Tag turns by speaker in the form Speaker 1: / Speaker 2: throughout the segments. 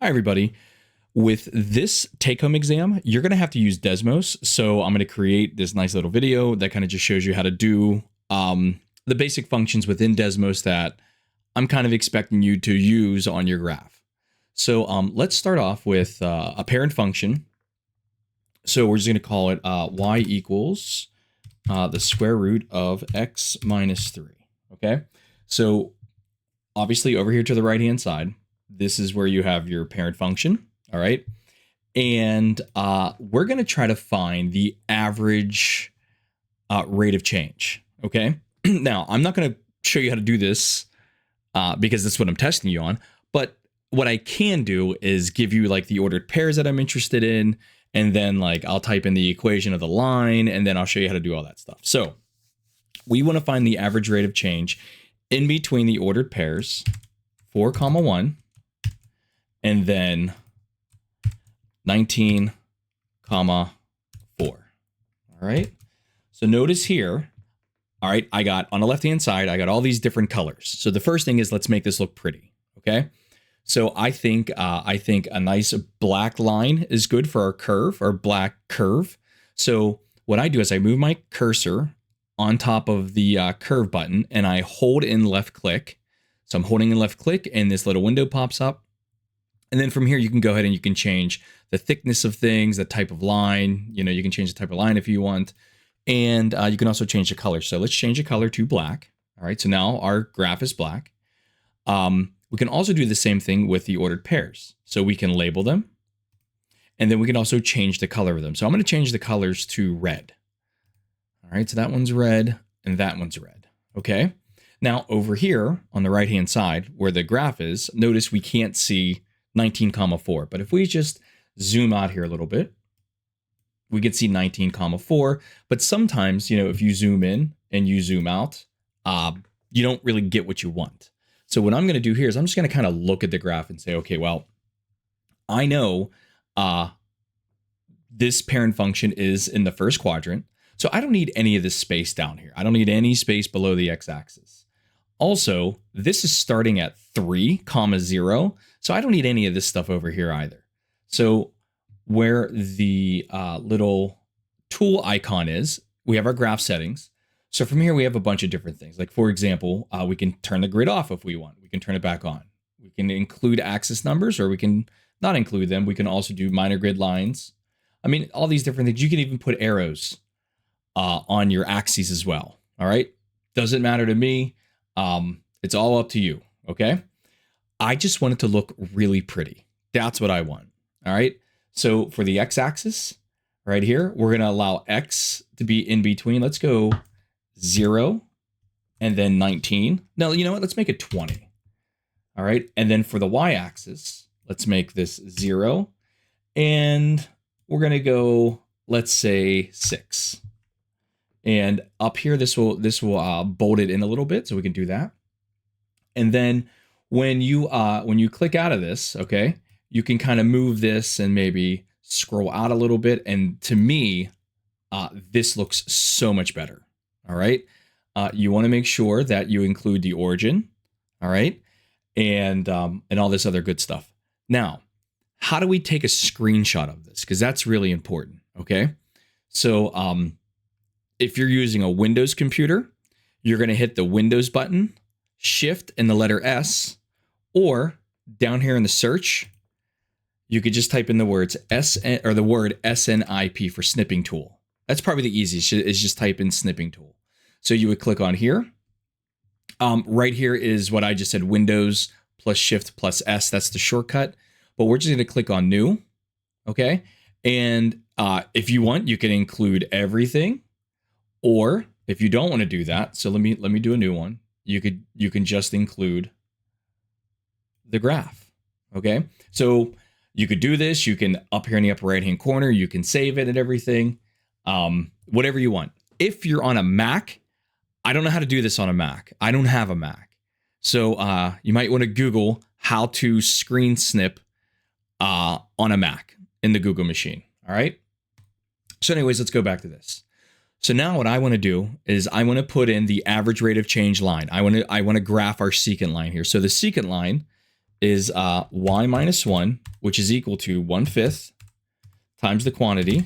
Speaker 1: Hi, everybody. With this take-home exam, you're going to have to use Desmos. So I'm going to create this nice little video that kind of just shows you how to do the basic functions within Desmos that I'm kind of expecting you to use on your graph. So let's start off with a parent function. So we're just going to call it y equals the square root of x minus 3. Okay, so obviously over here to the right-hand side, this is where you have your parent function. All right. And we're going to try to find the average rate of change. Okay. Now, I'm not going to show you how to do this because that's what I'm testing you on. But what I can do is give you like the ordered pairs that I'm interested in. And then like I'll type in the equation of the line and then I'll show you how to do all that stuff. So we want to find the average rate of change in between the ordered pairs 4, 1, and then 19, 4. All right. So notice here, all right, I got on the left-hand side, I got all these different colors. So the first thing is let's make this look pretty. Okay. So I think a nice black line is good for our curve, or black curve. So what I do is I move my cursor on top of the curve button and I hold in left click. So I'm holding in left click and this little window pops up. And then from here, you can go ahead and you can change the thickness of things, the type of line, you can change the type of line if you want. And you can also change the color. So let's change the color to black. All right. So now our graph is black. We can also do the same thing with the ordered pairs. So we can label them. And then we can also change the color of them. So I'm going to change the colors to red. All right. So that one's red and that one's red. Okay. Now over here on the right-hand side where the graph is, notice we can't see 19, 4. But if we just zoom out here a little bit, we can see 19, 4. But sometimes, if you zoom in and you zoom out, you don't really get what you want. So what I'm going to do here is I'm just going to kind of look at the graph and say, okay, well, I know this parent function is in the first quadrant. So I don't need any of this space down here. I don't need any space below the x-axis. Also, this is starting at 3, 0. So I don't need any of this stuff over here either. So where the little tool icon is, we have our graph settings. So from here, we have a bunch of different things. Like, for example, we can turn the grid off if we want. We can turn it back on. We can include axis numbers or we can not include them. We can also do minor grid lines. I mean, all these different things. You can even put arrows on your axes as well. All right. Doesn't matter to me. It's all up to you. Okay. I just want it to look really pretty. That's what I want. All right. So for the x-axis right here, we're going to allow x to be in between. Let's go 0 and then 19. No, you know what? Let's make it 20. All right. And then for the y-axis, let's make this 0. And we're going to go, let's say 6. And up here, this will bold it in a little bit, so we can do that. And then when you click out of this, okay, you can kind of move this and maybe scroll out a little bit. And to me, this looks so much better. All right. You want to make sure that you include the origin. All right. And all this other good stuff. Now, how do we take a screenshot of this? Because that's really important. Okay. So if you're using a Windows computer, you're going to hit the Windows button, Shift and the letter S, or down here in the search, you could just type in the words the word SNIP for snipping tool. That's probably the easiest, is just type in snipping tool. So you would click on here. Right here is what I just said, Windows plus Shift plus S. That's the shortcut. But we're just going to click on New. Okay. And if you want, you can include everything. Or if you don't want to do that, so let me do a new one. You can just include the graph. Okay. So you could do this. You can up here in the upper right hand corner, you can save it and everything. Whatever you want. If you're on a Mac, I don't know how to do this on a Mac. I don't have a Mac. So you might want to Google how to screen snip on a Mac in the Google machine. All right. So anyways, let's go back to this. So now what I want to do is I want to put in the average rate of change line. I want to graph our secant line here. So the secant line is y minus 1, which is equal to 1/5 times the quantity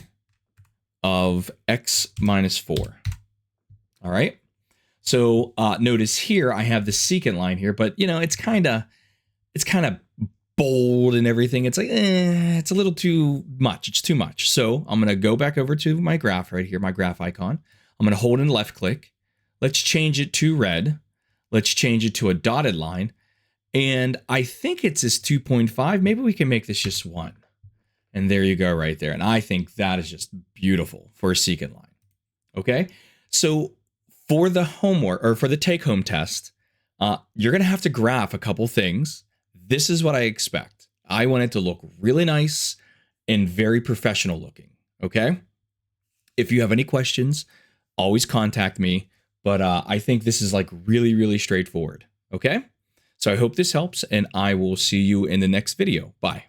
Speaker 1: of x minus 4. All right. So notice here I have the secant line here, but you know it's kind of bold and everything. It's like it's a little too much. It's too much. So I'm gonna go back over to my graph right here, my graph icon. I'm gonna hold and left click. Let's change it to red. Let's change it to a dotted line. And I think it's this 2.5. Maybe we can make this just 1. And there you go right there. And I think that is just beautiful for a secant line. Okay. So for the homework or for the take-home test, you're going to have to graph a couple things. This is what I expect. I want it to look really nice and very professional looking. Okay. If you have any questions, always contact me. But I think this is like really, really straightforward. Okay. So I hope this helps, and I will see you in the next video. Bye.